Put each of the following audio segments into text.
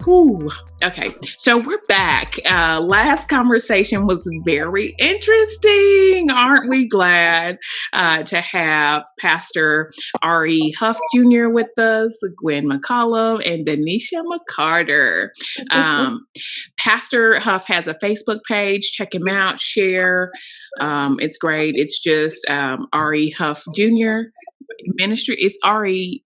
Ooh, okay, so we're back. Last conversation was very interesting. Aren't we glad to have Pastor R.E. Huff Jr. with us, Gwen McCollum, and Denisha McCarter. Pastor Huff has a Facebook page. Check him out, share. It's great. It's just R.E. Huff Jr. Ministry. It's R.E.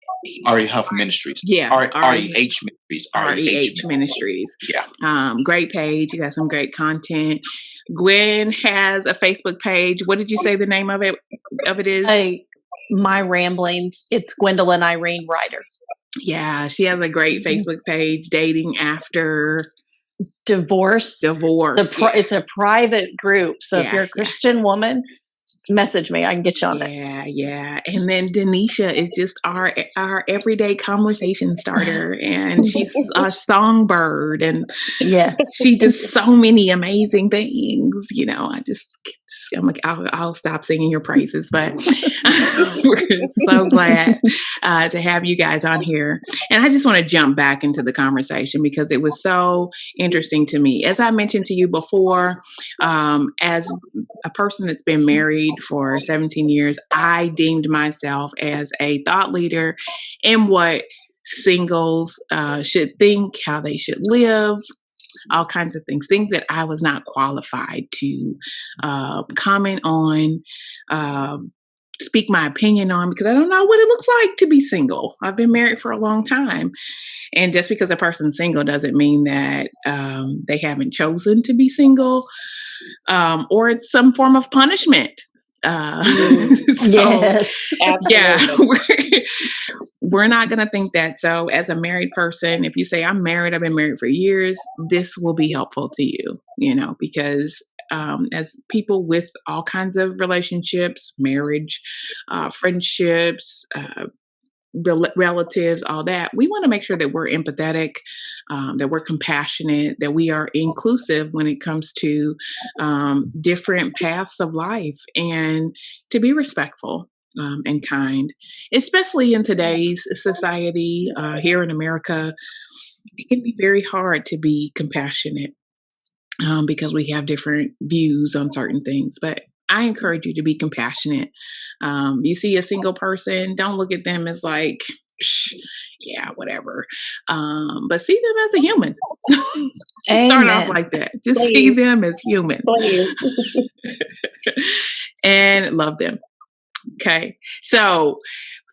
Huff Ministries. Yeah. REH Ministries. REH Ministries. Yeah. Great page. You got some great content. Gwen has a Facebook page. What did you say the name of it is? My Ramblings. It's Gwendolyn Irene Ryder. Yeah, she has a great Facebook page, Dating After Divorce. It's a private group. So if you're a Christian woman, message me. I can get you on there. Yeah. And then Denisha is just our everyday conversation starter, and she's a songbird, and she does so many amazing things. You know, I'll stop singing your praises, but we're so glad to have you guys on here. And I just want to jump back into the conversation because it was so interesting to me. As I mentioned to you before, as a person that's been married for 17 years, I deemed myself as a thought leader in what singles should think, how they should live, all kinds of things that I was not qualified to comment on, speak my opinion on, because I don't know what it looks like to be single. I've been married for a long time. And just because a person's single doesn't mean that they haven't chosen to be single, or it's some form of punishment. Yes, we're not going to think that. So as a married person, if you say I'm married, I've been married for years, this will be helpful to you, because as people with all kinds of relationships, marriage, friendships, relatives, all that, we want to make sure that we're empathetic, that we're compassionate, that we are inclusive when it comes to different paths of life, and to be respectful and kind, especially in today's society here in America. It can be very hard to be compassionate because we have different views on certain things, but I encourage you to be compassionate. You see a single person, don't look at them as like, yeah, whatever. But see them as a human. Start off like that. Just see them as human. And love them. Okay. So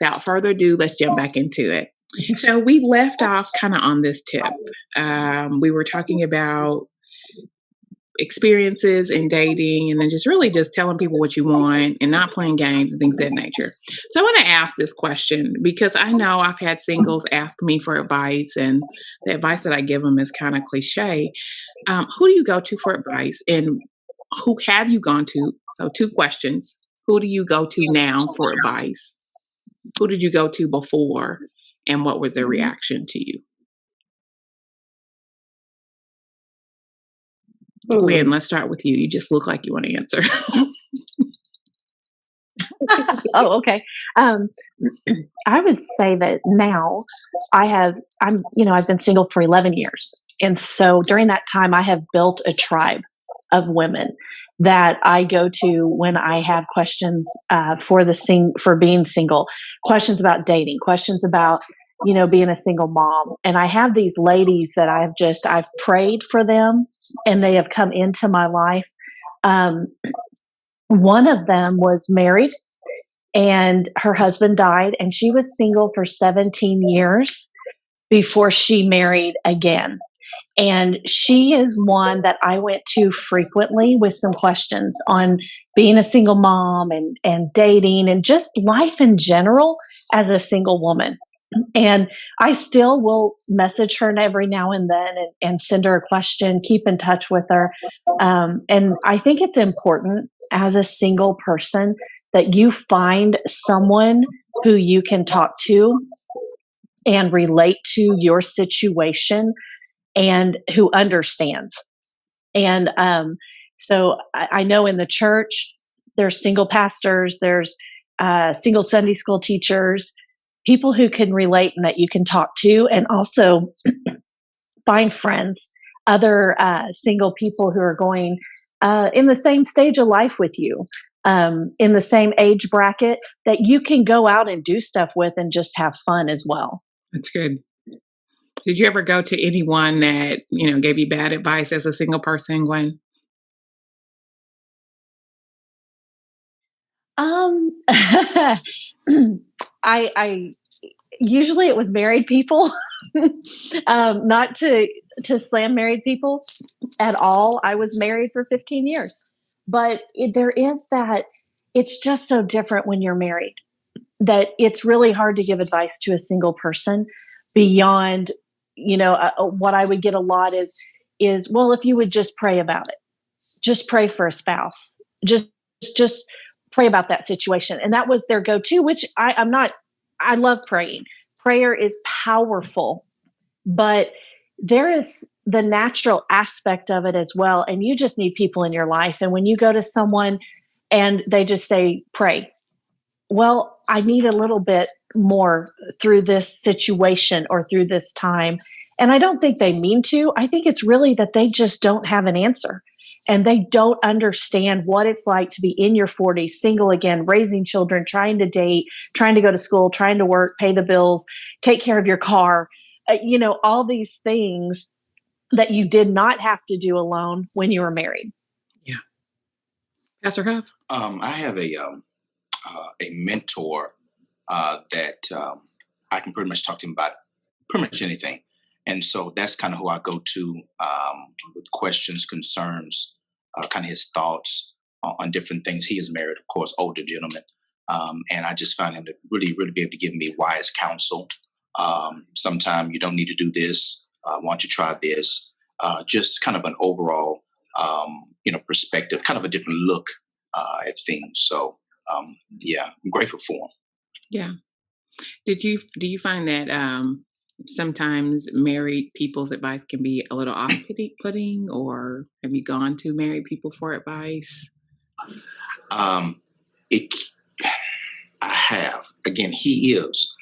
without further ado, let's jump back into it. So we left off kind of on this tip. We were talking about experiences in dating, and then just telling people what you want and not playing games and things of that nature. So I want to ask this question because I know I've had singles ask me for advice, and the advice that I give them is kind of cliche. Who do you go to for advice, and who have you gone to? So 2 questions. Who do you go to now for advice? Who did you go to before, and what was their reaction to you? Gwen, let's start with you. You just look like you want to answer. Oh, okay. I would say that now I've been single for 11 years. And so during that time, I have built a tribe of women that I go to when I have questions for being single, questions about dating, questions about being a single mom. And I have these ladies that I've prayed for them, and they have come into my life. One of them was married, and her husband died, and she was single for 17 years before she married again. And she is one that I went to frequently with some questions on being a single mom and dating and just life in general as a single woman. And I still will message her every now and then and send her a question, keep in touch with her. And I think it's important as a single person that you find someone who you can talk to and relate to your situation and who understands. And so I know in the church, there's single pastors, there's single Sunday school teachers, people who can relate and that you can talk to. And also find friends, other single people who are going in the same stage of life with you, in the same age bracket, that you can go out and do stuff with and just have fun as well. That's good. Did you ever go to anyone that, gave you bad advice as a single person, Gwen? I, I usually it was married people, not to slam married people at all. I was married for 15 years, but there is that. It's just so different when you're married that it's really hard to give advice to a single person beyond, what I would get a lot is well, if you would just pray about it, just pray for a spouse, just pray about that situation, and that was their go-to. Which I'm not. I love praying. Prayer is powerful, but there is the natural aspect of it as well, and you just need people in your life. And when you go to someone and they just say pray, well, I need a little bit more through this situation or through this time. And I don't think they mean to. I think it's really that they just don't have an answer and they don't understand what it's like to be in your 40s, single again, raising children, trying to date, trying to go to school, trying to work, pay the bills, take care of your car, all these things that you did not have to do alone when you were married. Yeah. Pastor Huff? I have a mentor that I can pretty much talk to him about pretty much anything. And so that's kind of who I go to with questions, concerns, kind of his thoughts on different things. He is married, of course, older gentleman. And I just found him to really, really be able to give me wise counsel. Sometimes you don't need to do this. Why don't you try this? Just kind of an overall, perspective, kind of a different look at things. So, yeah, I'm grateful for him. Yeah. Do you find that sometimes married people's advice can be a little off-putting, or have you gone to married people for advice? It, I have. Again, he is.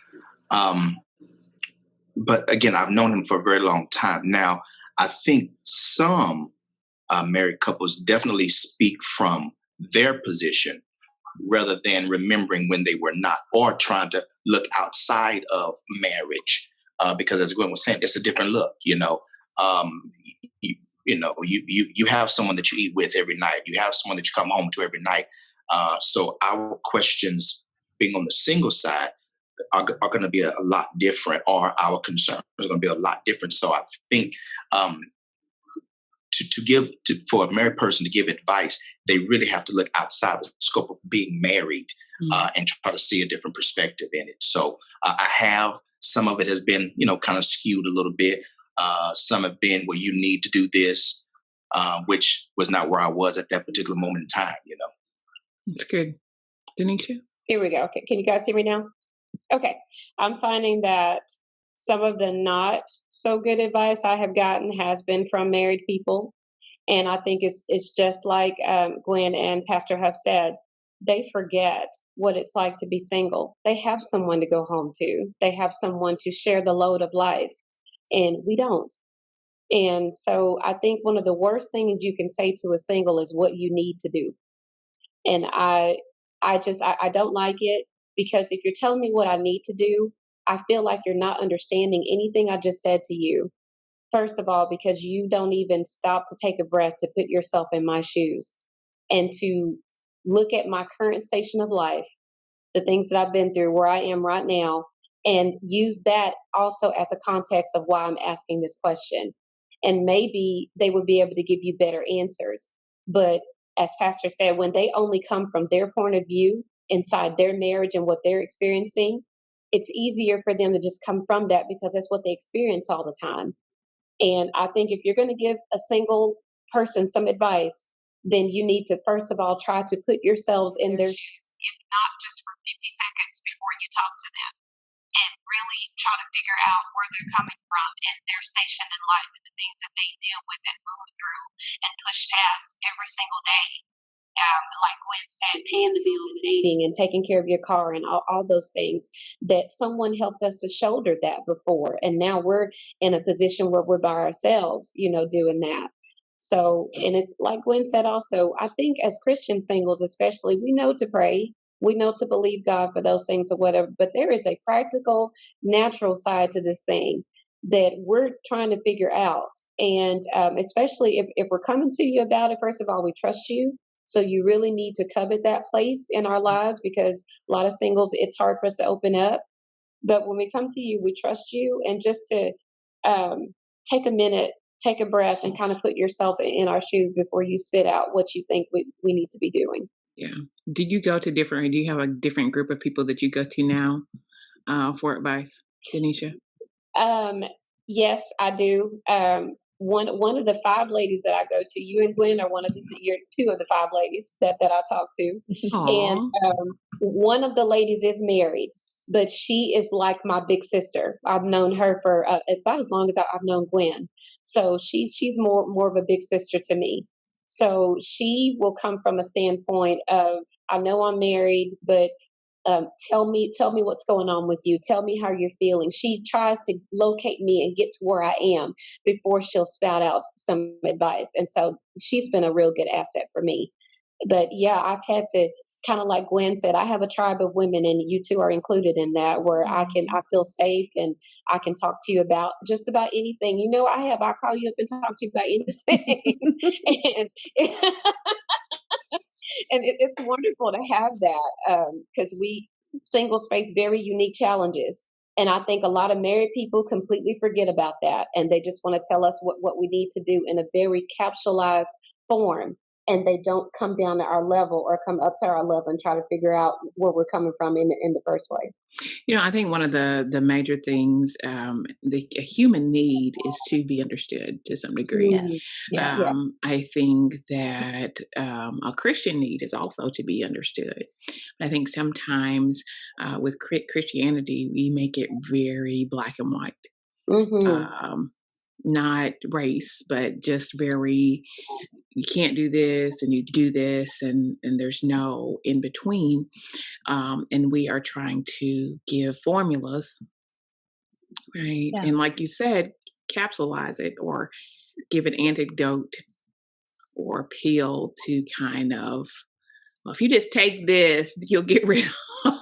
But again, I've known him for a very long time. Now, I think some married couples definitely speak from their position rather than remembering when they were not, or trying to look outside of marriage. Because as Gwen was saying, it's a different look. You have someone that you eat with every night. You have someone that you come home to every night. So our questions, being on the single side, are going to be a lot different, or our concerns are going to be a lot different. So I think for a married person to give advice, they really have to look outside the scope of being married and try to see a different perspective in it. So I have, some of it has been, kind of skewed a little bit. Some have been where you need to do this, which was not where I was at that particular moment in time, That's good. Denisha? Here we go. Okay. Can you guys hear me now? Okay. I'm finding that some of the not so good advice I have gotten has been from married people. And I think it's just like Gwen and Pastor Huff said, they forget what it's like to be single. They have someone to go home to. They have someone to share the load of life, and we don't. And so I think one of the worst things you can say to a single is what you need to do. And I don't like it, because if you're telling me what I need to do, I feel like you're not understanding anything I just said to you. First of all, because you don't even stop to take a breath to put yourself in my shoes and to look at my current station of life, the things that I've been through, where I am right now, and use that also as a context of why I'm asking this question. And maybe they would be able to give you better answers. But as Pastor said, when they only come from their point of view inside their marriage and what they're experiencing, it's easier for them to just come from that because that's what they experience all the time. And I think if you're going to give a single person some advice, then you need to, first of all, try to put yourselves in their shoes, if not just for 50 seconds before you talk to them, and really try to figure out where they're coming from and their station in life and the things that they deal with and move through and push past every single day. like Gwen said, paying the bills, dating, and taking care of your car, and all those things, that someone helped us to shoulder that before. And now we're in a position where we're by ourselves, doing that. So, and it's like Gwen said also, I think as Christian singles, especially, we know to pray. We know to believe God for those things or whatever, but there is a practical, natural side to this thing that we're trying to figure out. And especially if we're coming to you about it, first of all, we trust you. So you really need to covet that place in our lives, because a lot of singles, it's hard for us to open up. But when we come to you, we trust you. And just to take a minute, take a breath, and kind of put yourself in our shoes before you spit out what you think we need to be doing. Yeah. Do you go to do you have a different group of people that you go to now for advice, Denisha? Yes, I do. One of the 5 ladies that I go to, you and Gwen are you're 2 of the 5 ladies that I talk to. And one of the ladies is married, but she is like my big sister. I've known her for about as long as I've known Gwen. So she's more of a big sister to me. So she will come from a standpoint of, I know I'm married, but tell me what's going on with you. Tell me how you're feeling. She tries to locate me and get to where I am before she'll spout out some advice. And so she's been a real good asset for me. But yeah, I've had to, kind of like Gwen said, I have a tribe of women, and you two are included in that, where I feel safe, and I can talk to you about just about anything. I'll call you up and talk to you about anything. and and it's wonderful to have that, because we singles face very unique challenges. And I think a lot of married people completely forget about that. And they just want to tell us what we need to do in a very capsulized form. And they don't come down to our level or come up to our level and try to figure out where we're coming from in the first place. I think one of the major things, a human need is to be understood to some degree. Yes. I think that a Christian need is also to be understood. I think sometimes with Christianity, we make it very black and white. Mm-hmm. Not race, but just very, you can't do this and you do this, and there's no in between. And we are trying to give formulas, right? Yeah. And like you said, capsulize it or give an antidote or pill to kind of, well, if you just take this, you'll get rid of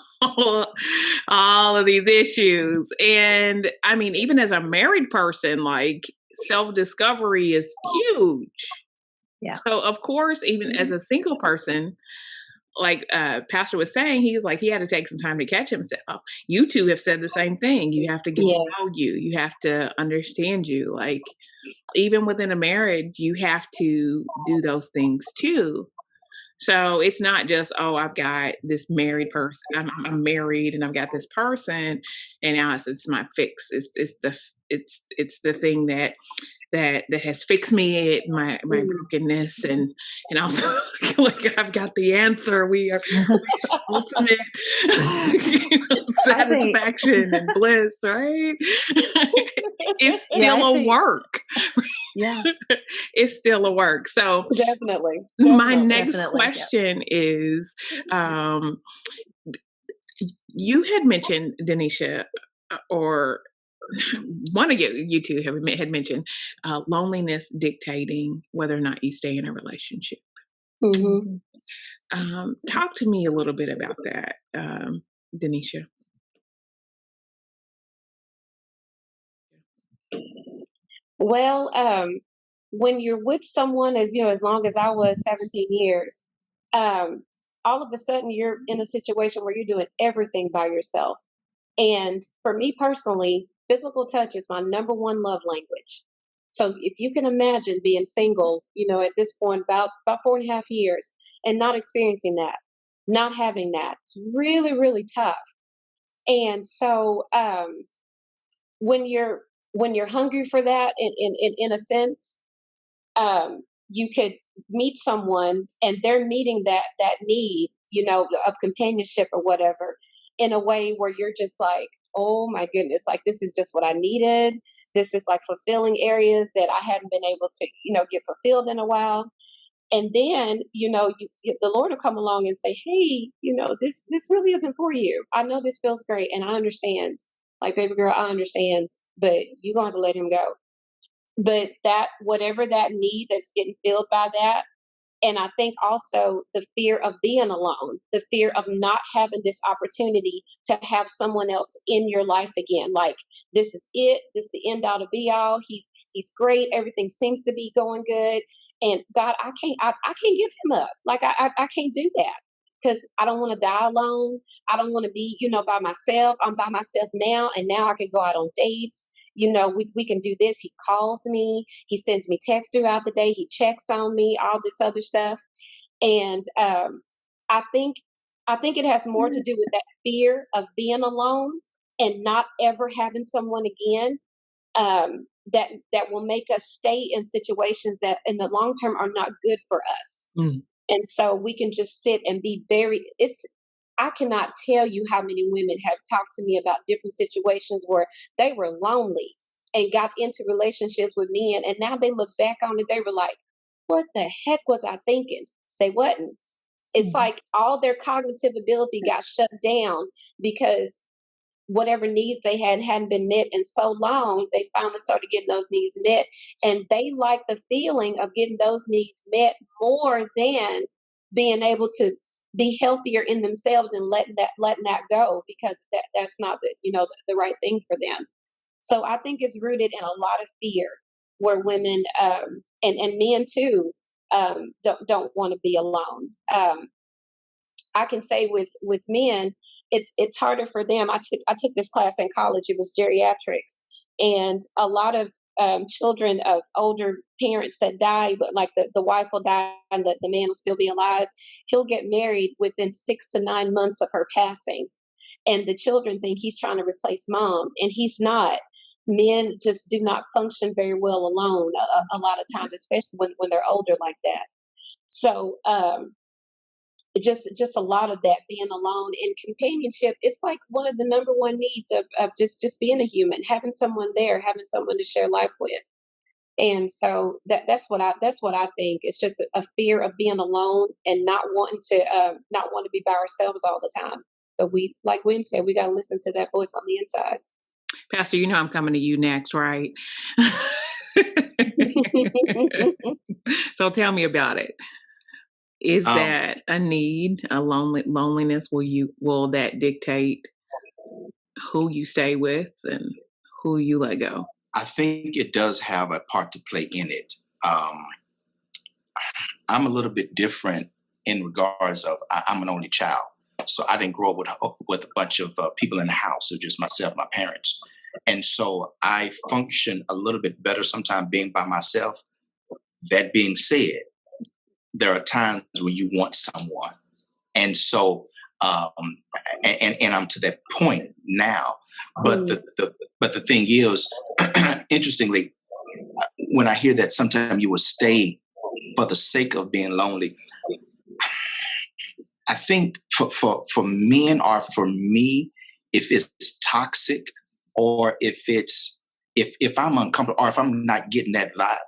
all of these issues. And I mean, even as a married person, like, self-discovery is huge. Yeah. So of course, even as a single person, like Pastor was saying, he was like, he had to take some time to catch himself. You two have said the same thing. You have to get to know you. You have to understand you. Like, even within a marriage, you have to do those things too. So it's not just, oh, I've got this married person. I'm married and I've got this person, and now it's my fix. It's the thing that has fixed me, my brokenness, and also like I've got the answer. We are ultimate satisfaction and bliss, right? It's still a work. Yeah. It's still a work. So Definitely. My next question is, you had mentioned, Denisha, or one of you two had mentioned loneliness dictating whether or not you stay in a relationship. Mm-hmm. Talk to me a little bit about that, Denisha. Well, when you're with someone, as long as I was 17 years, all of a sudden you're in a situation where you're doing everything by yourself. And for me personally, physical touch is my number one love language. So if you can imagine being single, at this point, about 4.5 years, and not experiencing that, not having that, it's really, really tough. And so when you're hungry for that, in a sense, you could meet someone and they're meeting that need, of companionship or whatever, in a way where you're just like, oh my goodness, like this is just what I needed. This is like fulfilling areas that I hadn't been able to, get fulfilled in a while. And then, the Lord will come along and say, hey, this really isn't for you. I know this feels great. And I understand, like, baby girl, I understand, but you're going to have to let him go. But that, whatever that need that's getting filled by that, and I think also the fear of being alone, the fear of not having this opportunity to have someone else in your life again. Like, this is it. This is the end all to be all. He's great. Everything seems to be going good. And God, I can't give him up. Like, I can't do that because I don't want to die alone. I don't want to be, by myself. I'm by myself now. And now I can go out on dates. We can do this. He calls me. He sends me texts throughout the day. He checks on me, all this other stuff. And I think it has more to do with that fear of being alone and not ever having someone again, that will make us stay in situations that in the long term are not good for us. And so we can just sit and be I cannot tell you how many women have talked to me about different situations where they were lonely and got into relationships with men. And now they look back on it, they were like, what the heck was I thinking? They wasn't. It's like all their cognitive ability got shut down because whatever needs they hadn't been met in so long, they finally started getting those needs met. And they like the feeling of getting those needs met more than being able to be healthier in themselves and letting that go, because that's not the right thing for them. So I think it's rooted in a lot of fear where women and men too don't want to be alone. I can say with men, it's harder for them. I took this class in college. It was geriatrics, and a lot of children of older parents that die, but like the wife will die and the man will still be alive. He'll get married within 6 to 9 months of her passing, and the children think he's trying to replace mom, and he's not. Men just do not function very well alone a lot of times, especially when they're older like that. So just a lot of that, being alone, and companionship, it's like one of the number one needs of just being a human, having someone there, having someone to share life with. And so that's what I think. It's just a fear of being alone and not wanting to be by ourselves all the time. But we, like Gwen said, we got to listen to that voice on the inside. Pastor, I'm coming to you next, right? So tell me about it. Is that a need, a loneliness? Will that dictate who you stay with and who you let go? I think it does have a part to play in it. I'm a little bit different in regards of I'm an only child, so I didn't grow up with a bunch of people in the house. It was just myself, my parents, and so I function a little bit better sometimes being by myself. That being said, there are times when you want someone. And so, and I'm to that point now. But the thing is, interestingly, when I hear that sometimes you will stay for the sake of being lonely, I think for men or for me, if it's toxic or if I'm uncomfortable or if I'm not getting that vibe,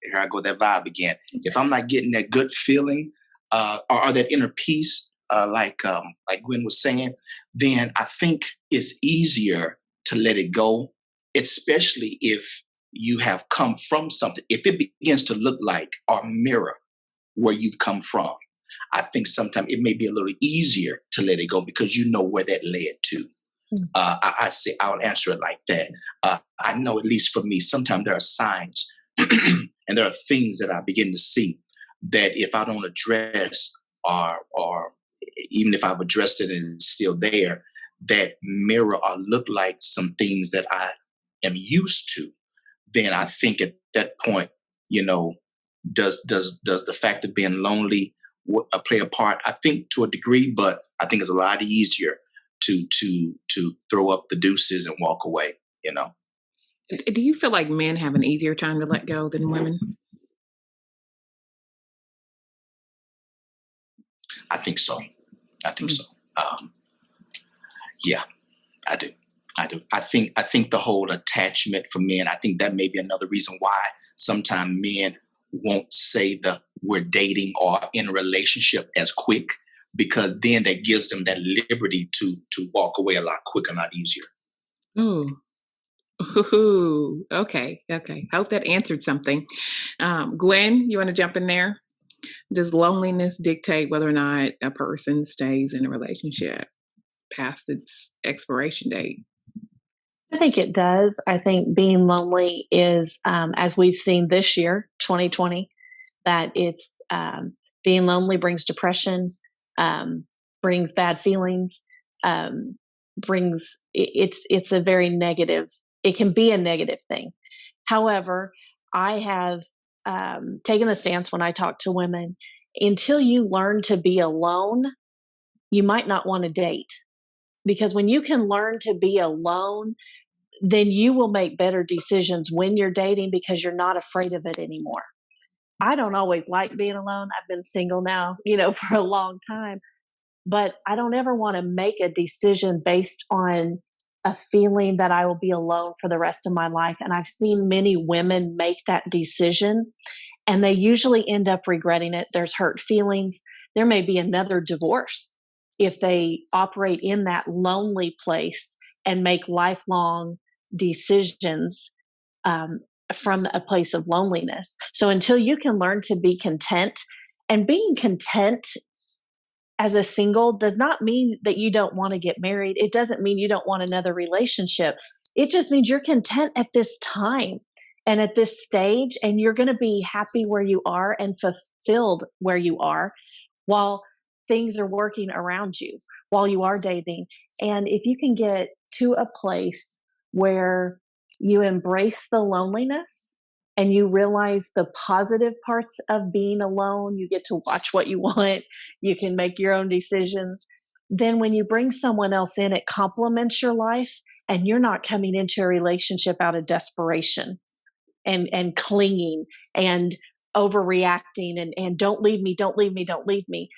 here I go, that vibe again. If I'm not getting that good feeling or that inner peace, like Gwen was saying, then I think it's easier to let it go, especially if you have come from something. If it begins to look like or mirror where you've come from, I think sometimes it may be a little easier to let it go because you know where that led to. I say I'll answer it like that. I know, at least for me, sometimes there are signs and there are things that I begin to see that if I don't address or even if I've addressed it and it's still there, that mirror or look like some things that I am used to, then I think at that point, does the fact of being lonely play a part? I think to a degree, but I think it's a lot easier to throw up the deuces and walk away, Do you feel like men have an easier time to let go than women? I think so. Yeah, I do. I think the whole attachment for men, I think that may be another reason why sometimes men won't say we're dating or in a relationship as quick, because then that gives them that liberty to walk away a lot quicker, a lot easier. Ooh. Ooh. Okay. Hope that answered something. Gwen, you want to jump in there? Does loneliness dictate whether or not a person stays in a relationship past its expiration date? I think it does. I think being lonely is, as we've seen this year, 2020, that it's being lonely brings depression, brings bad feelings, brings it's a very negative. It can be a negative thing. However, I have taken the stance when I talk to women: until you learn to be alone, you might not want to date, because when you can learn to be alone, then you will make better decisions when you're dating, because you're not afraid of it anymore. I don't always like being alone. I've been single now, for a long time, but I don't ever want to make a decision based on a feeling that I will be alone for the rest of my life. And I've seen many women make that decision, and they usually end up regretting it. There's hurt feelings. There may be another divorce if they operate in that lonely place and make lifelong decisions from a place of loneliness. So until you can learn to be content, and being content as a single does not mean that you don't want to get married. It doesn't mean you don't want another relationship. It just means you're content at this time and at this stage, and you're going to be happy where you are and fulfilled where you are while things are working around you, while you are dating. And if you can get to a place where you embrace the loneliness and you realize the positive parts of being alone, you get to watch what you want, you can make your own decisions. Then when you bring someone else in, it complements your life, and you're not coming into a relationship out of desperation and clinging and overreacting and don't leave me, don't leave me, don't leave me.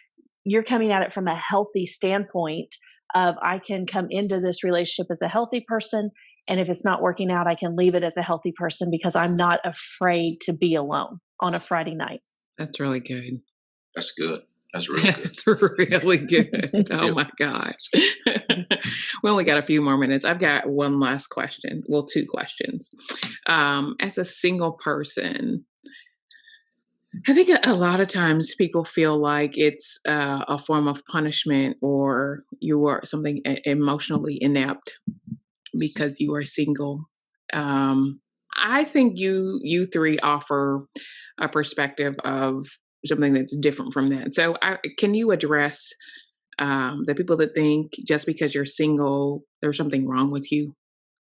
You're coming at it from a healthy standpoint of, I can come into this relationship as a healthy person, and if it's not working out, I can leave it as a healthy person, because I'm not afraid to be alone on a Friday night. That's really good. That's good. That's really good. That's really good. Oh my gosh. We only got a few more minutes. I've got one last question. Well, two questions. As a single person, I think a lot of times people feel like it's a form of punishment, or you are something emotionally inept because you are single. I think you three offer a perspective of something that's different from that. So, can you address the people that think just because you're single, there's something wrong with you,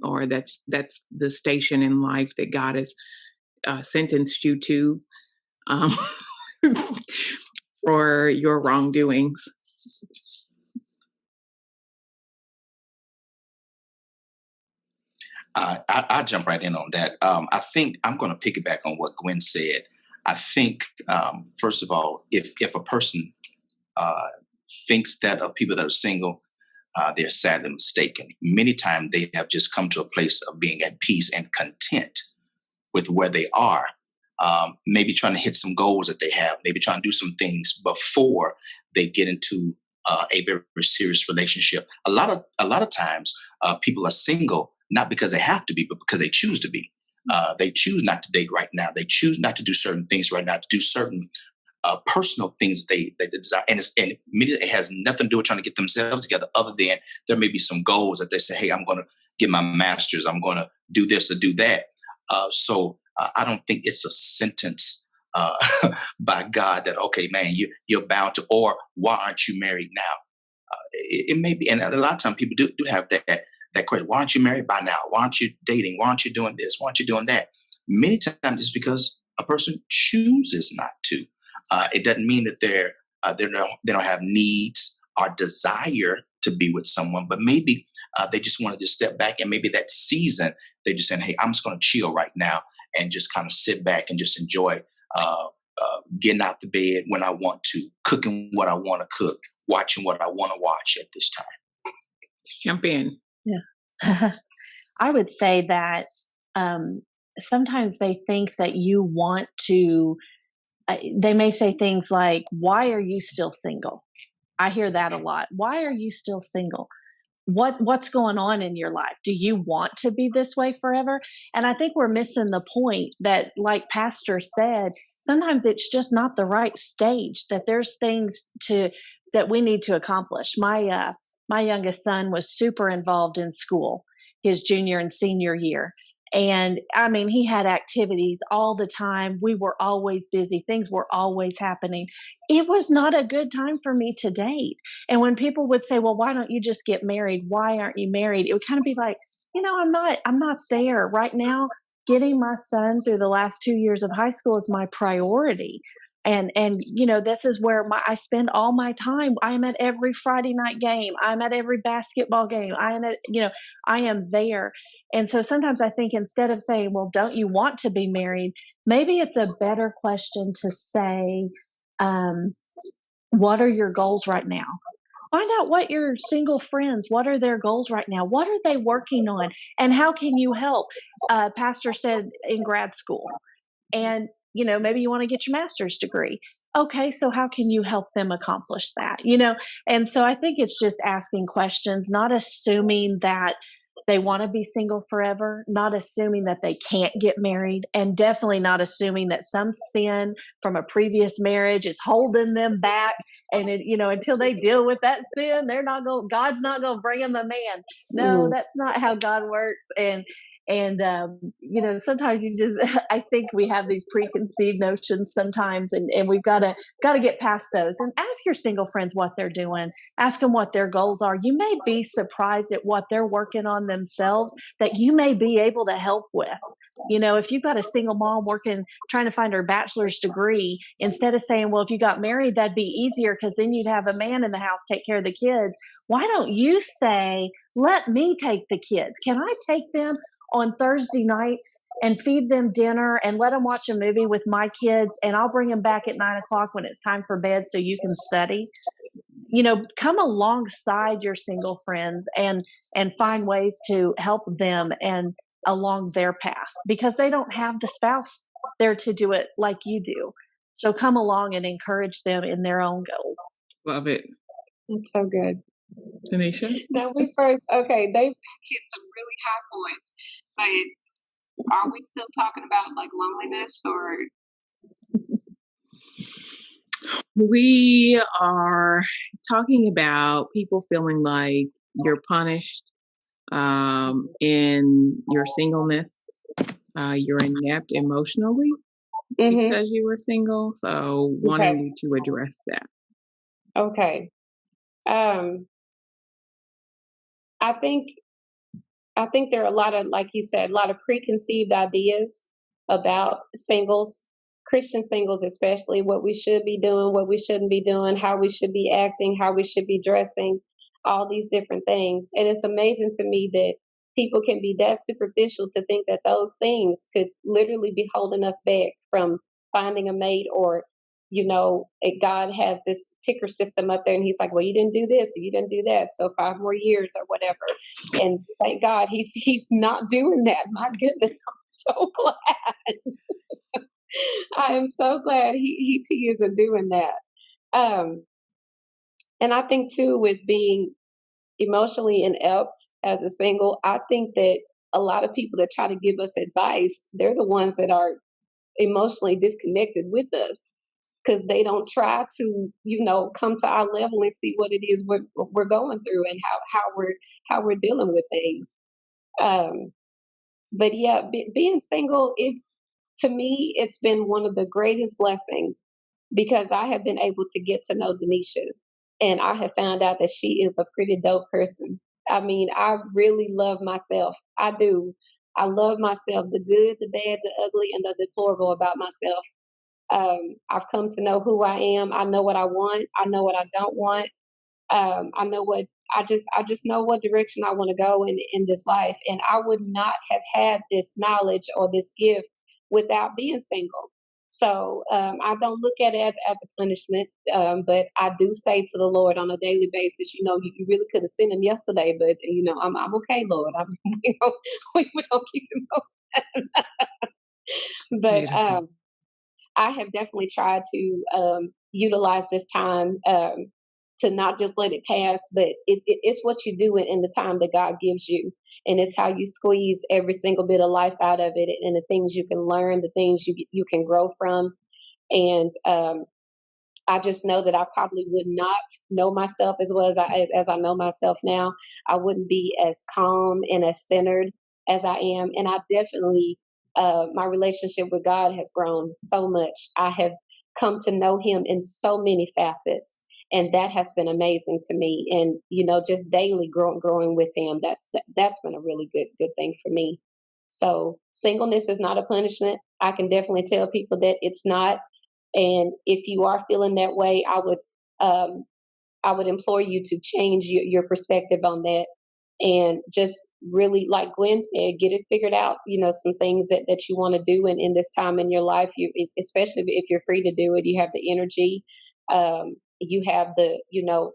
or that's the station in life that God has sentenced you to for your wrongdoings? I'll jump right in on that. I think I'm going to piggyback on what Gwen said. I think, first of all, if a person thinks that of people that are single, they're sadly mistaken. Many times they have just come to a place of being at peace and content with where they are. Maybe trying to hit some goals that they have, maybe trying to do some things before they get into a very, very serious relationship. A lot of times, people are single not because they have to be, but because they choose to be. They choose not to date right now. They choose not to do certain things right now, to do certain personal things they desire. And it has nothing to do with trying to get themselves together, other than there may be some goals that they say, hey, I'm going to get my master's. I'm going to do this or do that. So I don't think it's a sentence by God that, okay, man, you're bound to, or why aren't you married now? It may be, and a lot of times people do have that question. Why aren't you married by now? Why aren't you dating? Why aren't you doing this? Why aren't you doing that? Many times it's because a person chooses not to. It doesn't mean that they don't have needs or desire to be with someone, but maybe they just want to just step back, and maybe that season they just saying, hey, I'm just going to chill right now and just kind of sit back and just enjoy getting out the bed when I want to, cooking what I want to cook, watching what I want to watch at this time. Jump in. Yeah. I would say that sometimes they think that you want to they may say things like, "Why are you still single?" I hear that a lot. "Why are you still single? What's going on in your life? Do you want to be this way forever?" And I think we're missing the point that, like Pastor said, sometimes it's just not the right stage, that there's things that we need to accomplish. My youngest son was super involved in school his junior and senior year. And I mean, he had activities all the time. We were always busy. Things were always happening. It was not a good time for me to date. And when people would say, "Well, why don't you just get married? Why aren't you married?" It would kind of be like, I'm not there right now. Getting my son through the last 2 years of high school is my priority. And this is where I spend all my time. I am at every Friday night game. I'm at every basketball game. I am there. And so sometimes I think, instead of saying, "Well, don't you want to be married?" maybe it's a better question to say, um, "What are your goals right now?" Find out what your single friends, what are their goals right now? What are they working on? And how can you help? Pastor said in grad school. And, maybe you want to get your master's degree. Okay, so how can you help them accomplish that? And so I think it's just asking questions, not assuming that they want to be single forever, not assuming that they can't get married, and definitely not assuming that some sin from a previous marriage is holding them back. And until they deal with that sin, God's not going to bring them a man. No, that's not how God works. And sometimes I think we have these preconceived notions sometimes, and we've got to get past those, and ask your single friends what they're doing. Ask them what their goals are. You may be surprised at what they're working on themselves that you may be able to help with. If you've got a single mom trying to find her bachelor's degree, instead of saying, "Well, if you got married, that'd be easier because then you'd have a man in the house take care of the kids," why don't you say, "Let me take the kids. Can I take them on Thursday nights and feed them dinner and let them watch a movie with my kids, and I'll bring them back at 9 o'clock when it's time for bed so you can study"? Come alongside your single friends and find ways to help them and along their path, because they don't have the spouse there to do it like you do. So come along and encourage them in their own goals. Love it. That's so good. Denisha? Now they've hit some really high points, but are we still talking about like loneliness, or? We are talking about people feeling like you're punished in your singleness. You're inept emotionally because you were single. So wanting you to address that. Okay. I think there are a lot of, like you said, a lot of preconceived ideas about singles, Christian singles especially, what we should be doing, what we shouldn't be doing, how we should be acting, how we should be dressing, all these different things. And it's amazing to me that people can be that superficial to think that those things could literally be holding us back from finding a mate, or God has this ticker system up there, and he's like, "Well, you didn't do this, or you didn't do that, so 5 more years or whatever." And thank God he's not doing that. My goodness, I'm so glad. I am so glad he isn't doing that. And I think too, with being emotionally inept as a single, I think that a lot of people that try to give us advice, they're the ones that are emotionally disconnected with us, because they don't try to, come to our level and see what it is we're going through, and how we're dealing with things. But yeah, being single, to me, it's been one of the greatest blessings, because I have been able to get to know Denisha, and I have found out that she is a pretty dope person. I mean, I really love myself. I do. I love myself, the good, the bad, the ugly, and the deplorable about myself. I've come to know who I am. I know what I want. I know what I don't want. I know what I just know what direction I want to go in this life. And I would not have had this knowledge or this gift without being single. So I don't look at it as a punishment, but I do say to the Lord on a daily basis, you really could have seen him yesterday, but I'm okay, Lord. We don't keep him. But I have definitely tried to utilize this time to not just let it pass, but it's what you do in the time that God gives you. And it's how you squeeze every single bit of life out of it, and the things you can learn, the things you can grow from. And I just know that I probably would not know myself as well as I know myself now. I wouldn't be as calm and as centered as I am, and I definitely my relationship with God has grown so much. I have come to know Him in so many facets, and that has been amazing to me. And just daily growing with Him. That's been a really good thing for me. So singleness is not a punishment. I can definitely tell people that it's not. And if you are feeling that way, um, I would implore you to change your perspective on that, and just really, like Gwen said, get it figured out. Some things that you want to do in this time in your life. Especially if you're free to do it, you have the energy. You have the,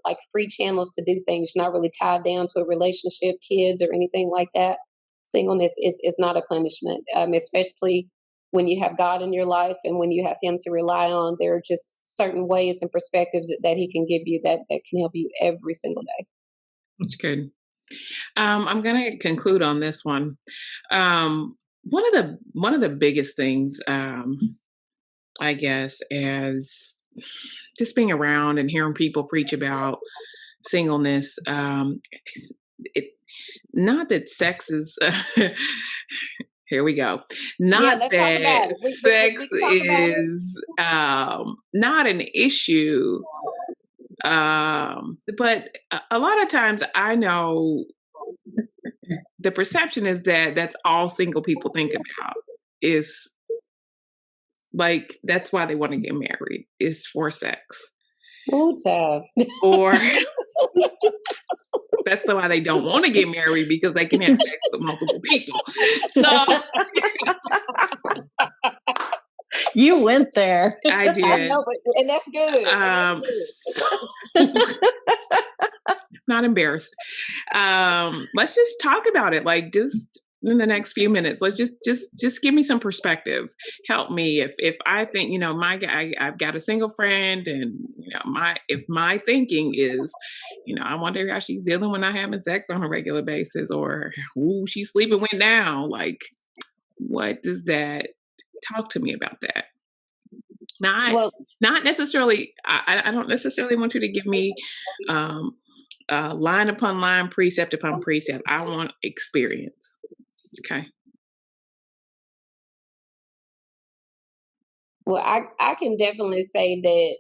like free channels to do things. You're not really tied down to a relationship, kids, or anything like that. Singleness is not a punishment, especially when you have God in your life and when you have Him to rely on. There are just certain ways and perspectives that He can give you that can help you every single day. That's good. I'm going to conclude on this one. One of the biggest things, I guess, as just being around and hearing people preach about singleness, not that sex is. Here we go. Not that sex is not an issue, but a lot of times I know the perception is that that's all single people think about, is like, that's why they want to get married, is for sex. Smooth child. Or that's why they don't want to get married, because they can have sex with multiple people. So you went there. I did. I know, and that's good. Not embarrassed. Let's just talk about it. Like, just in the next few minutes, let's just give me some perspective. Help me if I think, I've got a single friend, and if my thinking is, I wonder how she's dealing when not having sex on a regular basis, or she's sleeping went down. Like, what does that? Talk to me about that. Not necessarily. I don't necessarily want you to give me line upon line, precept upon precept. I want experience. Okay. Well, I can definitely say that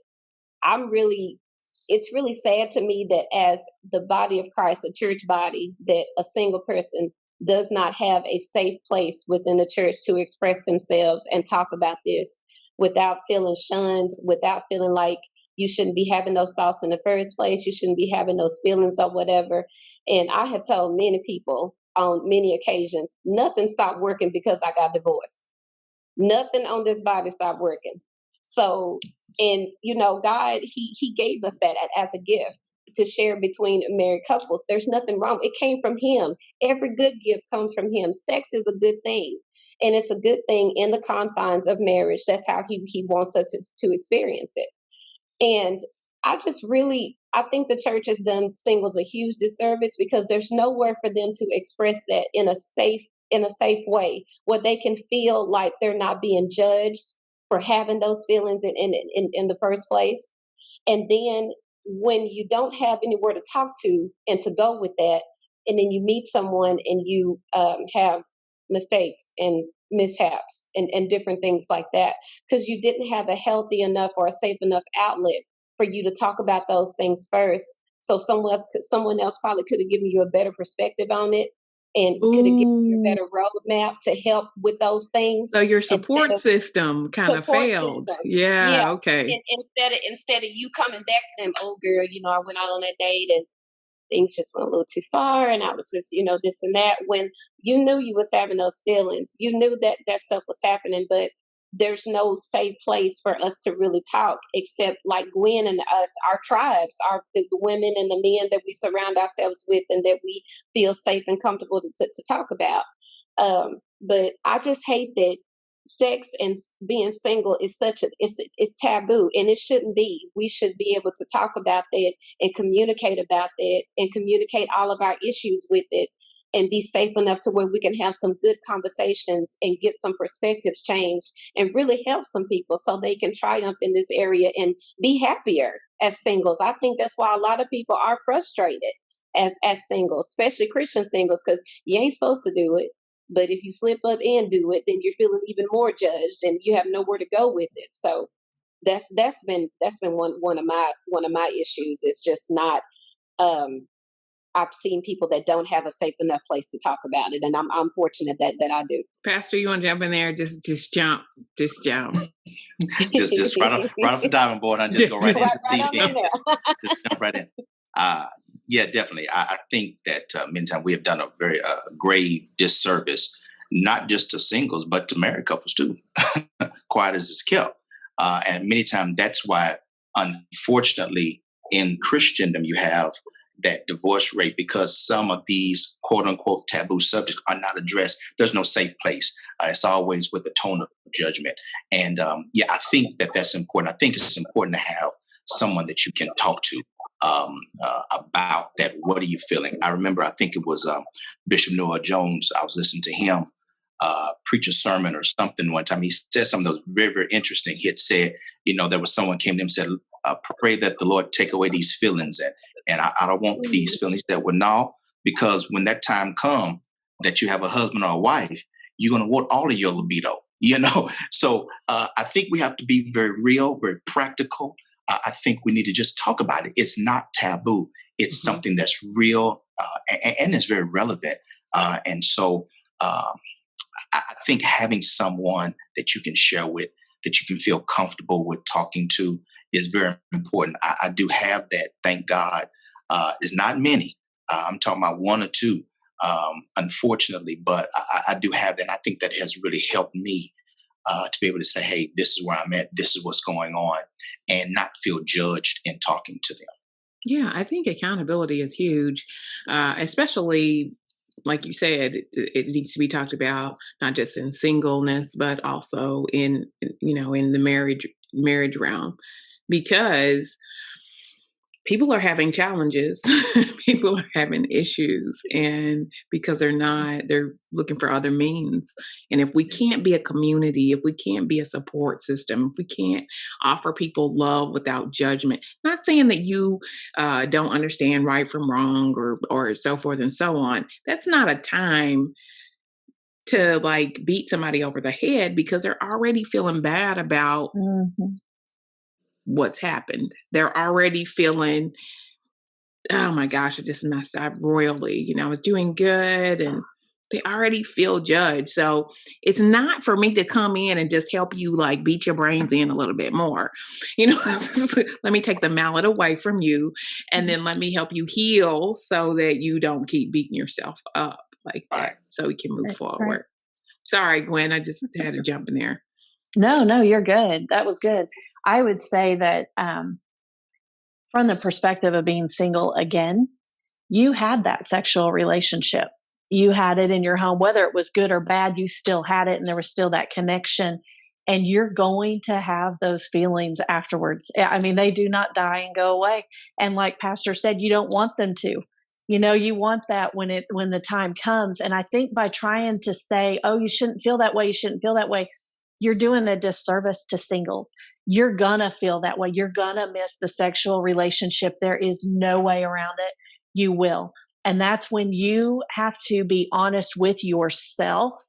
it's really sad to me that as the body of Christ, a church body, that a single person does not have a safe place within the church to express themselves and talk about this without feeling shunned, without feeling like you shouldn't be having those thoughts in the first place. You shouldn't be having those feelings or whatever. And I have told many people on many occasions, nothing stopped working because I got divorced. Nothing on this body stopped working. So, and God, He gave us that as a gift to share between married couples. There's nothing wrong. It came from Him. Every good gift comes from Him. Sex is a good thing, and it's a good thing in the confines of marriage. That's how He wants us to experience it. And I think the church has done singles a huge disservice, because there's nowhere for them to express that in a safe way, where they can feel like they're not being judged for having those feelings in the first place. And then when you don't have anywhere to talk to and to go with that, and then you meet someone and you have mistakes and mishaps and different things like that, because you didn't have a healthy enough or a safe enough outlet for you to talk about those things first. So someone else probably could have given you a better perspective on it, and could have given you a better roadmap to help with those things. So your support system kind of failed. Yeah. Okay. And instead of you coming back to them, oh girl, I went out on that date and things just went a little too far, and I was just, this and that, when you knew you was having those feelings, you knew that stuff was happening, but there's no safe place for us to really talk, except like Gwen and us, our tribes, the women and the men that we surround ourselves with and that we feel safe and comfortable to talk about. But I just hate that sex and being single is it's taboo, and it shouldn't be. We should be able to talk about that and communicate about that and communicate all of our issues with it and be safe enough to where we can have some good conversations and get some perspectives changed and really help some people so they can triumph in this area and be happier as singles. I think that's why a lot of people are frustrated as singles, especially Christian singles, because you ain't supposed to do it. But if you slip up and do it, then you're feeling even more judged, and you have nowhere to go with it. So that's been one of my issues. It's just not. I've seen people that don't have a safe enough place to talk about it, and I'm fortunate that I do. Pastor, you want to jump in there? Just jump, just jump. just right off the diving board. I just go right into the deep end. Just jump right in. Yeah, definitely. I think that many times we have done a very grave disservice, not just to singles, but to married couples too. Quiet as it's kept. And many times that's why, unfortunately, in Christendom, you have that divorce rate, because some of these quote unquote taboo subjects are not addressed. There's no safe place. It's always with the tone of judgment. And I think that's important. I think it's important to have someone that you can talk to about that. What are you feeling? I remember, I think it was Bishop Noah Jones. I was listening to him preach a sermon or something one time. He said something that was very, very interesting. He had said, there was someone came to him and said, pray that the Lord take away these feelings. And I don't want these feelings. That were no, because when that time comes that you have a husband or a wife, you're going to want all of your libido, So I think we have to be very real, very practical. I think we need to just talk about it. It's not taboo. It's something that's real and it's very relevant. And so I think having someone that you can share with, that you can feel comfortable with talking to, is very important. I do have that, thank God. It's not many. I'm talking about one or two, unfortunately, but I do have that. And I think that has really helped me to be able to say, hey, this is where I'm at, this is what's going on, and not feel judged in talking to them. Yeah, I think accountability is huge, especially like you said, it needs to be talked about, not just in singleness, but also in the marriage realm, because people are having challenges, people are having issues, and because they're looking for other means. And if we can't be a community, if we can't be a support system, if we can't offer people love without judgment, not saying that you don't understand right from wrong or so forth and so on, that's not a time to beat somebody over the head, because they're already feeling bad about what's happened. They're already feeling, oh my gosh, I just messed up royally. I was doing good, and they already feel judged. So it's not for me to come in and just help you beat your brains in a little bit more. Let me take the mallet away from you, and then let me help you heal so that you don't keep beating yourself up like that, so we can move forward. Right. Sorry, Gwen, I just had to jump in there. No, you're good. That was good. I would say that from the perspective of being single again, you had that sexual relationship. You had it in your home, whether it was good or bad, you still had it, and there was still that connection. And you're going to have those feelings afterwards. I mean, they do not die and go away. And like Pastor said, you don't want them to. You want that when the time comes. And I think by trying to say, oh, you shouldn't feel that way, you shouldn't feel that way, you're doing a disservice to singles. You're going to feel that way. You're going to miss the sexual relationship. There is no way around it. You will. And that's when you have to be honest with yourself,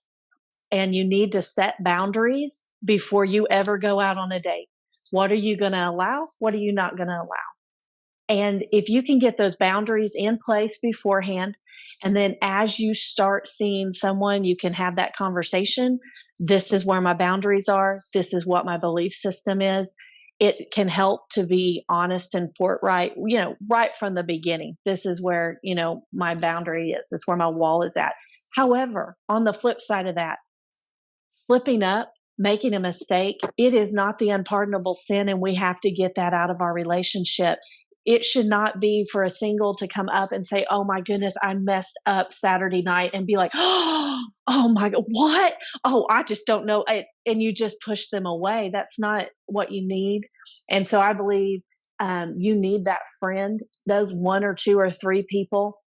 and you need to set boundaries before you ever go out on a date. What are you going to allow? What are you not going to allow? And if you can get those boundaries in place beforehand, and then as you start seeing someone, you can have that conversation. This is where my boundaries are. This is what my belief system is. It can help to be honest and forthright, right from the beginning. This is where, my boundary is. This is where my wall is at. However, on the flip side of that, slipping up, making a mistake, it is not the unpardonable sin, and we have to get that out of our relationship. it should not be for a single to come up and say, oh my goodness, I messed up Saturday night, and be like, oh my God, what? Oh, I just don't know. And you just push them away. That's not what you need. And so I believe you need that friend, those one or two or three people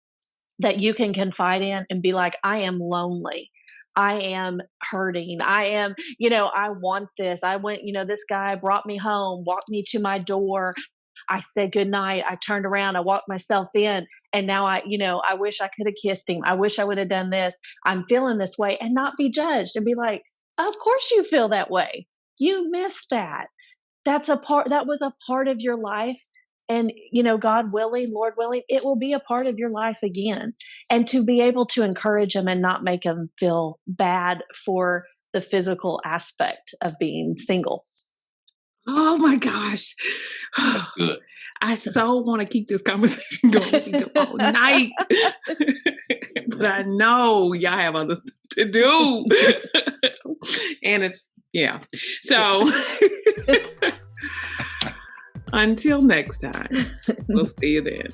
that you can confide in and be like, I am lonely. I am hurting. I am, I want this. I went, this guy brought me home, walked me to my door. I said goodnight. I turned around. I walked myself in. And now I wish I could have kissed him. I wish I would have done this. I'm feeling this way, and not be judged and be like, of course you feel that way. You missed that. That was a part of your life. And, God willing, Lord willing, it will be a part of your life again. And to be able to encourage them and not make them feel bad for the physical aspect of being single. Oh my gosh. That's good. I so want to keep this conversation going with you all night. But I know y'all have other stuff to do. And it's, yeah. So until next time, we'll see you then.